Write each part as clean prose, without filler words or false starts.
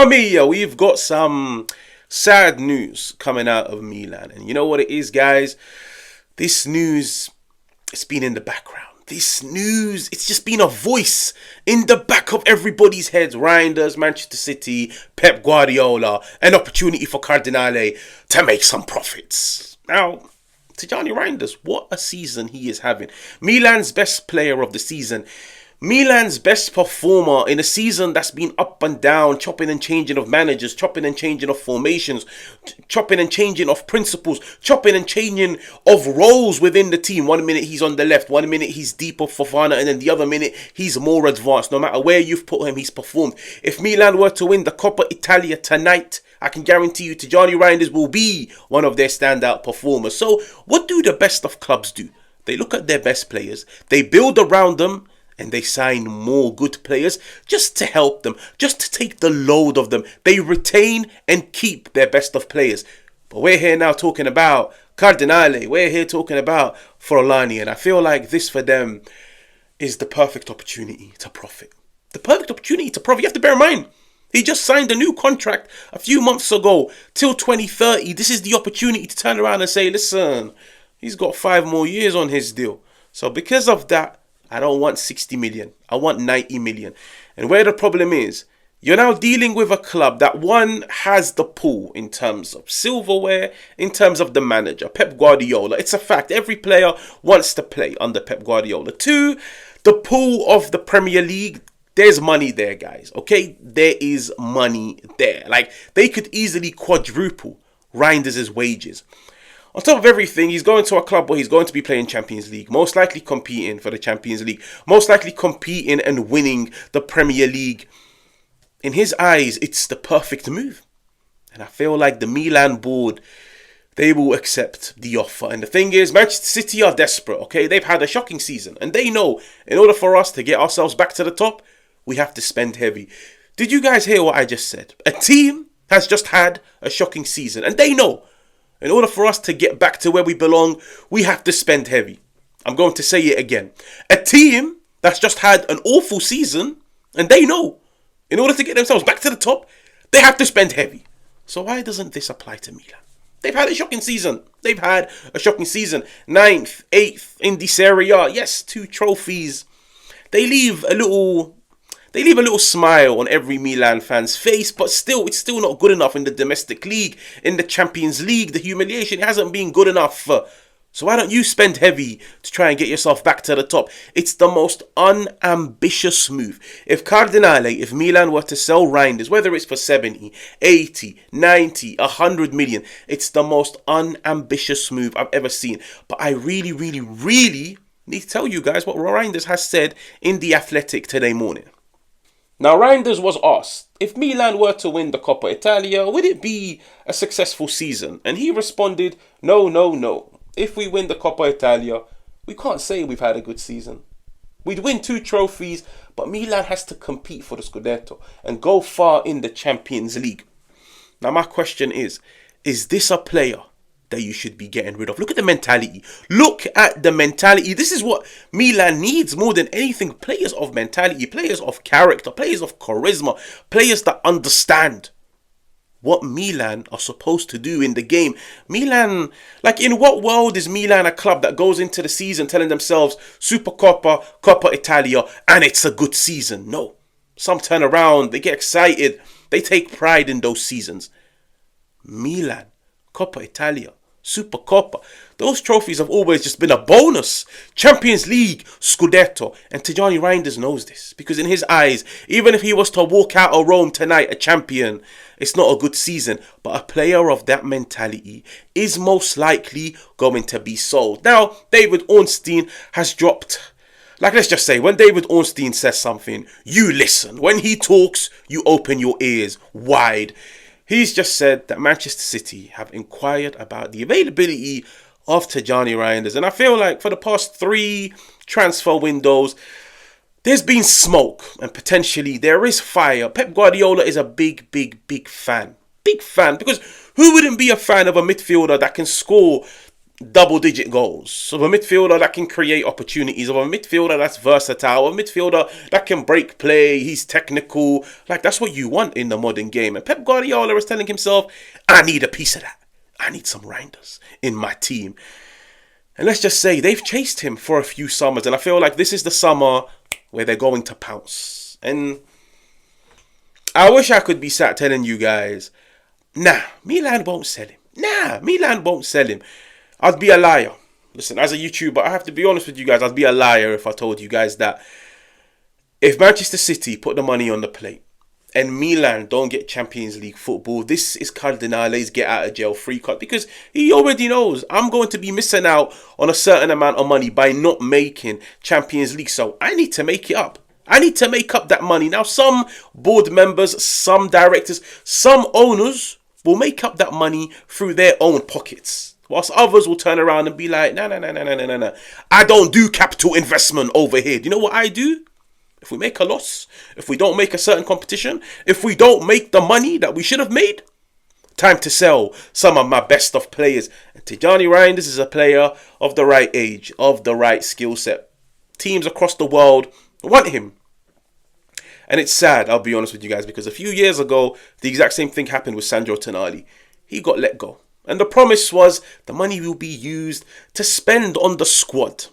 Mamma mia, we've got some sad news coming out of Milan. And you know what it is, guys? This news, it's been in the background. This news, it's just been a voice in the back of everybody's heads. Reijnders, Manchester City, Pep Guardiola, an opportunity for Cardinale to make some profits. Now, Tijjani Reijnders, what a season he is having. Milan's best player of the season. Milan's best performer in a season that's been up and down, chopping and changing of managers, chopping and changing of formations, chopping and changing of principles, chopping and changing of roles within the team. 1 minute he's on the left, 1 minute he's deeper for Fofana, and then the other minute he's more advanced. No matter where you've put him, he's performed. If Milan were to win the Coppa Italia tonight, I can guarantee you Tijjani Reijnders will be one of their standout performers. So what do the best of clubs do? They look at their best players, they build around them, and they sign more good players just to help them, just to take the load of them. They retain and keep their best of players. But we're here now talking about Cardinale. We're here talking about Forlani. And I feel like this for them is the perfect opportunity to profit. The perfect opportunity to profit. You have to bear in mind, he just signed a new contract a few months ago till 2030. This is the opportunity to turn around and say, listen, he's got 5 more years on his deal. So because of that, I don't want 60 million. I want 90 million. And where the problem is, you're now dealing with a club that, one, has the pull in terms of silverware, in terms of the manager, Pep Guardiola. It's a fact. Every player wants to play under Pep Guardiola. 2, the pull of the Premier League. There's money there, guys. Okay? There is money there. Like, they could easily quadruple Reijnders' wages. On top of everything, he's going to a club where he's going to be playing Champions League, most likely competing for the Champions League, most likely competing and winning the Premier League. In his eyes, it's the perfect move. And I feel like the Milan board, they will accept the offer. And the thing is, Manchester City are desperate, okay? They've had a shocking season. And they know, in order for us to get ourselves back to the top, we have to spend heavy. Did you guys hear what I just said? A team has just had a shocking season. And they know, in order for us to get back to where we belong, we have to spend heavy. I'm going to say it again. A team that's just had an awful season, and they know, in order to get themselves back to the top, they have to spend heavy. So why doesn't this apply to Milan? They've had a shocking season. 9th, 8th in the Serie A. Yes, 2 trophies. They leave a little smile on every Milan fan's face, but still, it's still not good enough in the domestic league. In the Champions League, the humiliation hasn't been good enough. So why don't you spend heavy to try and get yourself back to the top? It's the most unambitious move. If Milan were to sell Reijnders, whether it's for 70, 80, 90, 100 million, it's the most unambitious move I've ever seen. But I really, really, really need to tell you guys what Reijnders has said in The Athletic today morning. Now, Reijnders was asked, if Milan were to win the Coppa Italia, would it be a successful season? And he responded, no, no, no. If we win the Coppa Italia, we can't say we've had a good season. We'd win 2 trophies, but Milan has to compete for the Scudetto and go far in the Champions League. Now, my question is this a player that you should be getting rid of? Look at the mentality. Look at the mentality. This is what Milan needs more than anything. Players of mentality, players of character, players of charisma, players that understand what Milan are supposed to do in the game. Milan, like, in what world is Milan a club that goes into the season telling themselves Supercoppa, Coppa Italia, and it's a good season? No. Some turn around, they get excited, they take pride in those seasons. Milan, Coppa Italia, Supercoppa, those trophies have always just been a bonus. Champions League, Scudetto. And Tijjani Reijnders knows this, because in his eyes, even if he was to walk out of Rome tonight a champion, it's not a good season. But a player of that mentality is most likely going to be sold. Now, David Ornstein has dropped, like, let's just say, when David Ornstein says something, you listen. When he talks, you open your ears wide. He's just said that Manchester City have inquired about the availability of Tijjani Reijnders. And I feel like for the past 3 transfer windows, there's been smoke and potentially there is fire. Pep Guardiola is a big, big, big fan. Big fan. Because who wouldn't be a fan of a midfielder that can score double-digit goals, of a midfielder that can create opportunities, of a midfielder that's versatile, a midfielder that can break play, he's technical. Like, that's what you want in the modern game. And Pep Guardiola is telling himself, I need a piece of that. I need some Reijnders in my team. And let's just say they've chased him for a few summers, and I feel like this is the summer where they're going to pounce. And I wish I could be sat telling you guys, nah, Milan won't sell him. Nah, Milan won't sell him. I'd be a liar. Listen, as a YouTuber, I have to be honest with you guys. I'd be a liar if I told you guys that if Manchester City put the money on the plate and Milan don't get Champions League football, this is Cardinale's get out of jail free card, because he already knows I'm going to be missing out on a certain amount of money by not making Champions League. So I need to make it up. I need to make up that money. Now, some board members, some directors, some owners will make up that money through their own pockets, whilst others will turn around and be like, no. I don't do capital investment over here. Do you know what I do? If we make a loss, if we don't make a certain competition, if we don't make the money that we should have made, time to sell some of my best of players. And Tijjani Reijnders is a player of the right age, of the right skill set. Teams across the world want him. And it's sad, I'll be honest with you guys, because a few years ago, the exact same thing happened with Sandro Tonali. He got let go. And the promise was the money will be used to spend on the squad.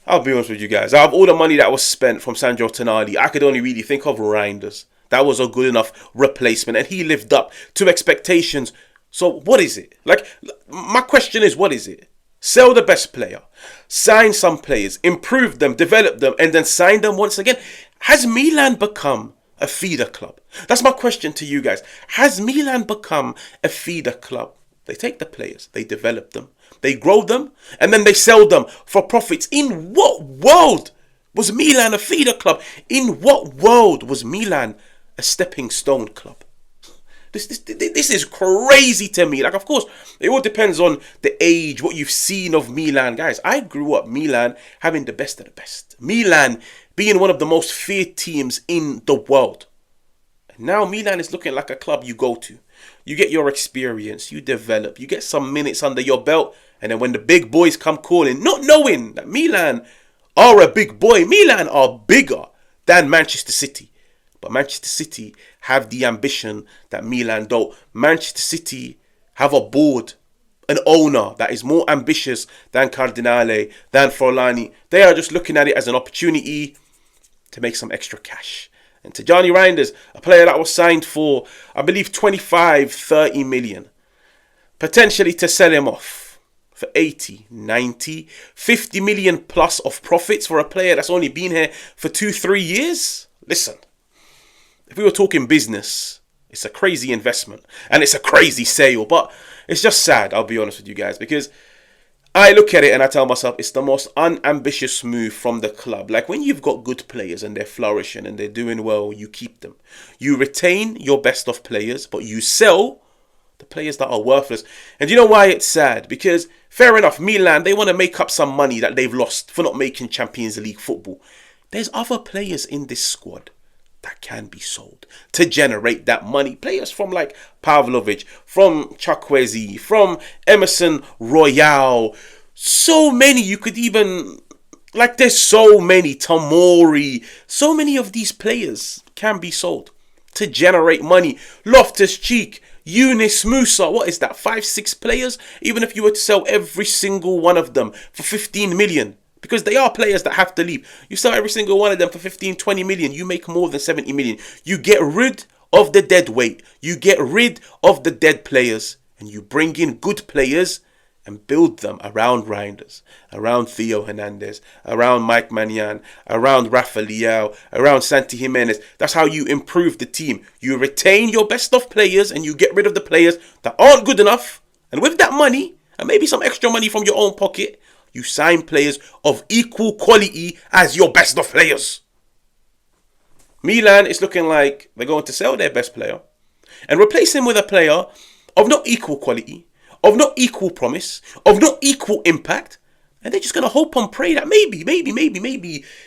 I'll be honest with you guys. Out of all the money that was spent from Sandro Tonali, I could only really think of Reijnders. That was a good enough replacement, and he lived up to expectations. So what is it? Like, my question is, what is it? Sell the best player, sign some players, improve them, develop them, and then sign them once again. Has Milan become a feeder club? That's my question to you guys. Has Milan become a feeder club? They take the players, they develop them, they grow them, and then they sell them for profits. In what world was Milan a feeder club? In what world was Milan a stepping stone club? This is crazy to me. Like, of course, it all depends on the age, what you've seen of Milan. Guys, I grew up Milan having the best of the best. Milan being one of the most feared teams in the world. And now Milan is looking like a club you go to. You get your experience, you develop, you get some minutes under your belt. And then when the big boys come calling, not knowing that Milan are a big boy, Milan are bigger than Manchester City. But Manchester City have the ambition that Milan don't. Manchester City have a board, an owner that is more ambitious than Cardinale, than Forlani. They are just looking at it as an opportunity to make some extra cash. And Tijjani Reijnders, a player that was signed for, I believe, 25-30 million. Potentially to sell him off for 80, 90, 50 million plus of profits for a player that's only been here for 2-3 years. Listen. If we were talking business, it's a crazy investment and it's a crazy sale, but it's just sad, I'll be honest with you guys, because I look at it and I tell myself it's the most unambitious move from the club. Like, when you've got good players and they're flourishing and they're doing well, you keep them. You retain your best of players, but you sell the players that are worthless. And you know why it's sad? Because, fair enough, Milan, they want to make up some money that they've lost for not making Champions League football. There's other players in this squad that can be sold to generate that money. Players from like Pavlovic, from Chukwueze, from Emerson Royale. So many, you could even, like, there's so many, Tomori. So many of these players can be sold to generate money. Loftus-Cheek, Yunus Musa, what is that, 5-6 players? Even if you were to sell every single one of them for 15 million. Because they are players that have to leave. You sell every single one of them for 15-20 million. You make more than 70 million. You get rid of the dead weight. You get rid of the dead players. And you bring in good players and build them around Reijnders, around Theo Hernandez, around Mike Maignan, around Rafa Leao, around Santi Jimenez. That's how you improve the team. You retain your best of players and you get rid of the players that aren't good enough. And with that money, and maybe some extra money from your own pocket, you sign players of equal quality as your best of players. Milan is looking like they're going to sell their best player and replace him with a player of not equal quality, of not equal promise, of not equal impact. And they're just going to hope and pray that maybe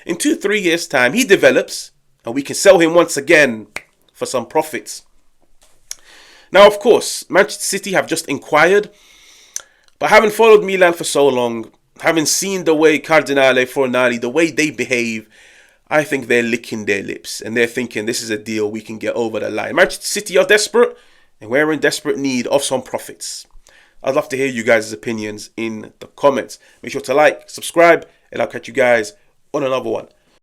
in 2-3 years' time he develops and we can sell him once again for some profits. Now, of course, Manchester City have just inquired But having followed Milan for so long, having seen the way Cardinale, Fornali, the way they behave, I think they're licking their lips and they're thinking this is a deal we can get over the line. Manchester City are desperate and we're in desperate need of some profits. I'd love to hear you guys' opinions in the comments. Make sure to like, subscribe, and I'll catch you guys on another one.